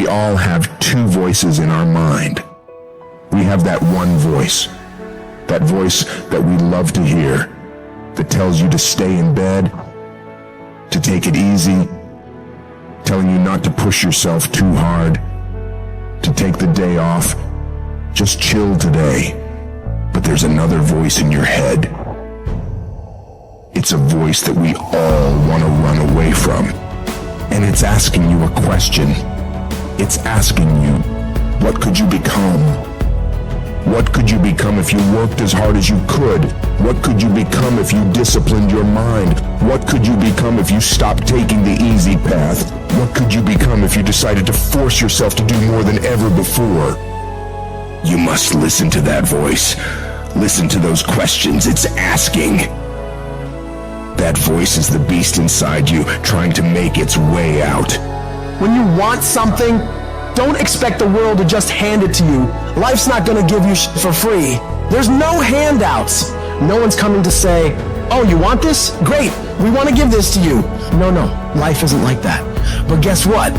We all have two voices in our mind. We have that one voice that we love to hear, that tells you to stay in bed, to take it easy, telling you not to push yourself too hard, to take the day off, just chill today. But there's another voice in your head. It's a voice that we all want to run away from. And it's asking you a question. It's asking you, what could you become? What could you become if you worked as hard as you could? What could you become if you disciplined your mind? What could you become if you stopped taking the easy path? What could you become if you decided to force yourself to do more than ever before? You must listen to that voice. Listen to those questions it's asking. That voice is the beast inside you, trying to make its way out. When you want something, don't expect the world to just hand it to you. Life's not gonna give you shit for free. There's no handouts. No one's coming to say, oh, you want this? Great, we want to give this to you. No, life isn't like that. But guess what?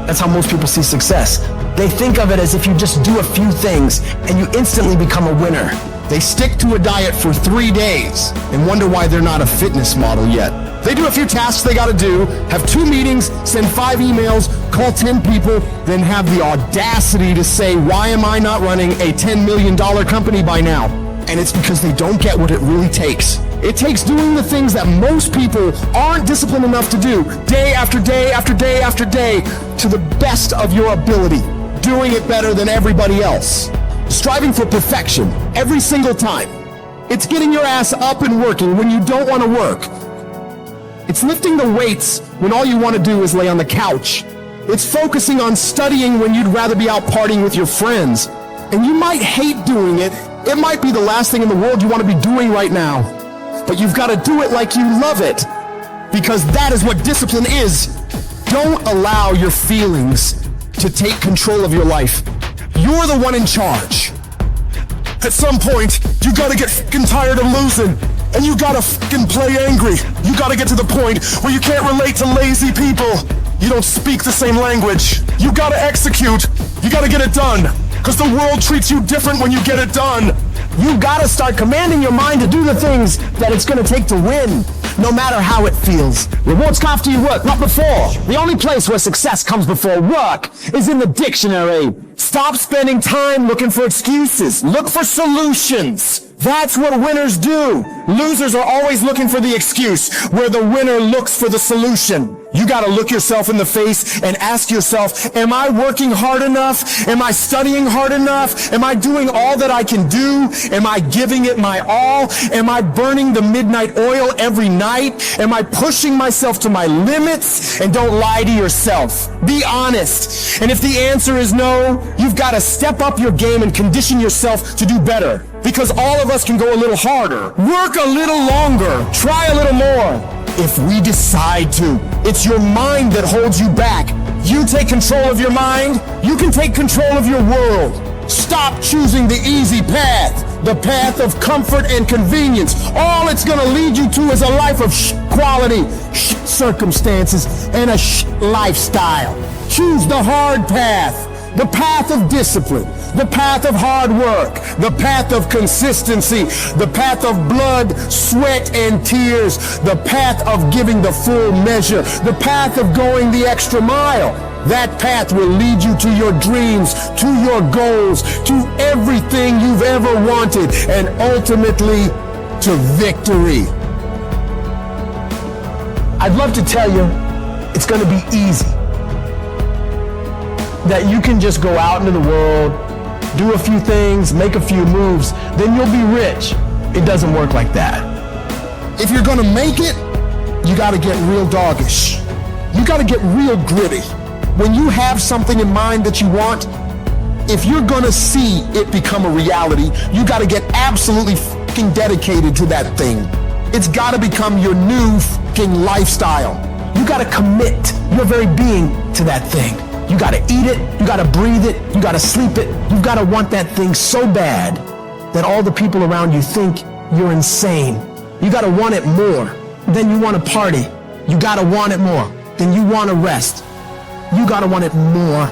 That's how most people see success. They think of it as if you just do a few things and you instantly become a winner. They stick to a diet for 3 days and wonder why they're not a fitness model yet. They do a few tasks they gotta do, have 2 meetings, send 5 emails, call 10 people, then have the audacity to say, why am I not running a $10 million company by now? And it's because they don't get what it really takes. It takes doing the things that most people aren't disciplined enough to do, day after day after day after day, to the best of your ability, doing it better than everybody else. Striving for perfection every single time. It's getting your ass up and working when you don't want to work. It's lifting the weights when all you want to do is lay on the couch. It's focusing on studying when you'd rather be out partying with your friends. And you might hate doing it. It might be the last thing in the world you want to be doing right now. But you've got to do it like you love it. Because that is what discipline is. Don't allow your feelings to take control of your life. You're the one in charge. At some point, you gotta get f***ing tired of losing. And you gotta f***ing play angry. You gotta get to the point where you can't relate to lazy people. You don't speak the same language. You gotta execute. You gotta get it done. Because the world treats you different when you get it done. You gotta start commanding your mind to do the things that it's gonna take to win, no matter how it feels. Rewards come after you work, not before. The only place where success comes before work is in the dictionary. Stop spending time looking for excuses. Look for solutions. That's what winners do. Losers are always looking for the excuse, where the winner looks for the solution. You gotta look yourself in the face and ask yourself, am I working hard enough? Am I studying hard enough? Am I doing all that I can do? Am I giving it my all? Am I burning the midnight oil every night? Am I pushing myself to my limits? And don't lie to yourself. Be honest. And if the answer is no, you've gotta step up your game and condition yourself to do better. Because all of us can go a little harder, work a little longer, try a little more. If we decide to, it's your mind that holds you back. You take control of your mind, you can take control of your world. Stop choosing the easy path, the path of comfort and convenience. All it's gonna lead you to is a life of quality, circumstances, and a lifestyle. Choose the hard path. The path of discipline, the path of hard work, the path of consistency, the path of blood, sweat, and tears, the path of giving the full measure, the path of going the extra mile. That path will lead you to your dreams, to your goals, to everything you've ever wanted, and ultimately to victory. I'd love to tell you it's going to be easy. That you can just go out into the world, do a few things, make a few moves, then you'll be rich. It doesn't work like that. If you're gonna make it, you gotta get real doggish. You gotta get real gritty. When you have something in mind that you want, if you're gonna see it become a reality, you gotta get absolutely fucking dedicated to that thing. It's gotta become your new fucking lifestyle. You gotta commit your very being to that thing. You gotta eat it, you gotta breathe it, you gotta sleep it. You've gotta want that thing so bad that all the people around you think you're insane. You gotta want it more than you wanna party. You gotta want it more than you wanna rest. You gotta want it more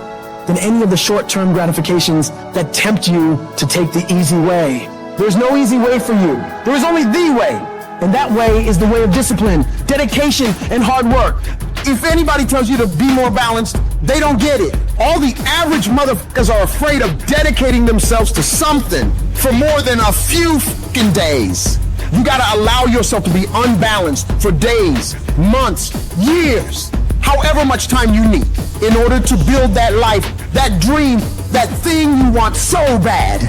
than any of the short-term gratifications that tempt you to take the easy way. There's no easy way for you. There is only the way. And that way is the way of discipline, dedication, and hard work. If anybody tells you to be more balanced, they don't get it. All the average motherfuckers are afraid of dedicating themselves to something for more than a few fucking days. You gotta allow yourself to be unbalanced for days, months, years, however much time you need in order to build that life, that dream, that thing you want so bad.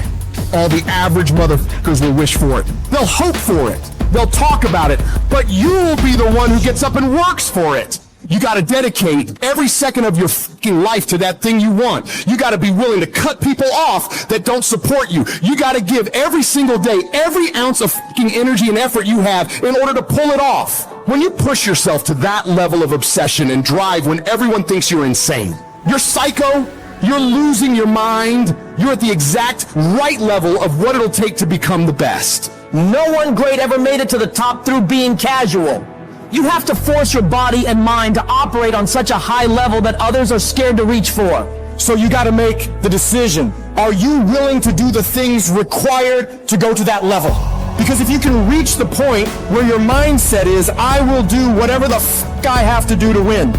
All the average motherfuckers will wish for it. They'll hope for it. They'll talk about it, but you'll be the one who gets up and works for it. You gotta dedicate every second of your fucking life to that thing you want. You gotta be willing to cut people off that don't support you. You gotta give every single day, every ounce of fucking energy and effort you have in order to pull it off. When you push yourself to that level of obsession and drive when everyone thinks you're insane, you're psycho, you're losing your mind, you're at the exact right level of what it'll take to become the best. No one great ever made it to the top through being casual. You have to force your body and mind to operate on such a high level that others are scared to reach for. So you gotta make the decision. Are you willing to do the things required to go to that level? Because if you can reach the point where your mindset is, I will do whatever the fuck I have to do to win,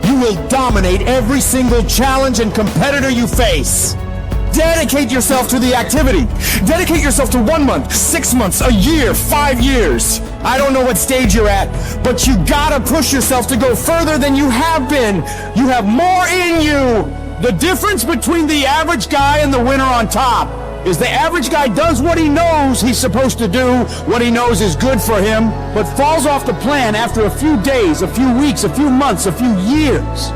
you will dominate every single challenge and competitor you face. Dedicate yourself to the activity. Dedicate yourself to 1 month, 6 months, a year, 5 years. I don't know what stage you're at, but you gotta push yourself to go further than you have been. You have more in you. The difference between the average guy and the winner on top is the average guy does what he knows he's supposed to do, what he knows is good for him, but falls off the plan after a few days, a few weeks, a few months, a few years.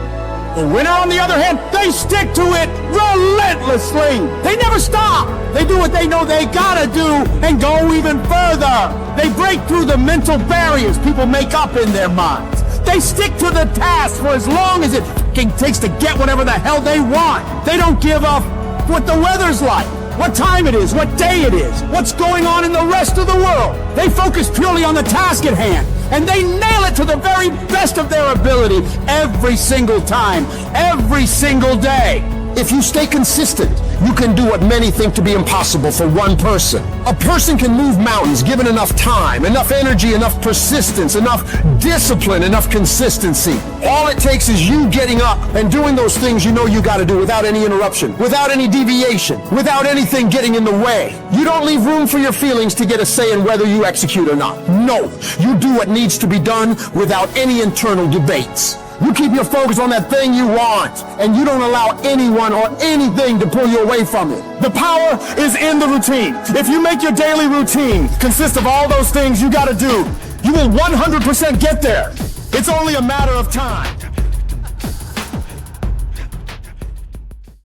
The winner, on the other hand, they stick to it relentlessly. They never stop. They do what they know they gotta do and go even further. They break through the mental barriers people make up in their minds. They stick to the task for as long as it fucking takes to get whatever the hell they want. They don't give up what the weather's like, what time it is, what day it is, what's going on in the rest of the world. They focus purely on the task at hand, and they nail it to the very best of their ability every single time, every single day. If you stay consistent, you can do what many think to be impossible for one person. A person can move mountains given enough time, enough energy, enough persistence, enough discipline, enough consistency. All it takes is you getting up and doing those things you know you gotta do without any interruption, without any deviation, without anything getting in the way. You don't leave room for your feelings to get a say in whether you execute or not. No, you do what needs to be done without any internal debates. You keep your focus on that thing you want, and you don't allow anyone or anything to pull you away from it. The power is in the routine. If you make your daily routine consist of all those things you gotta do, you will 100% get there. It's only a matter of time.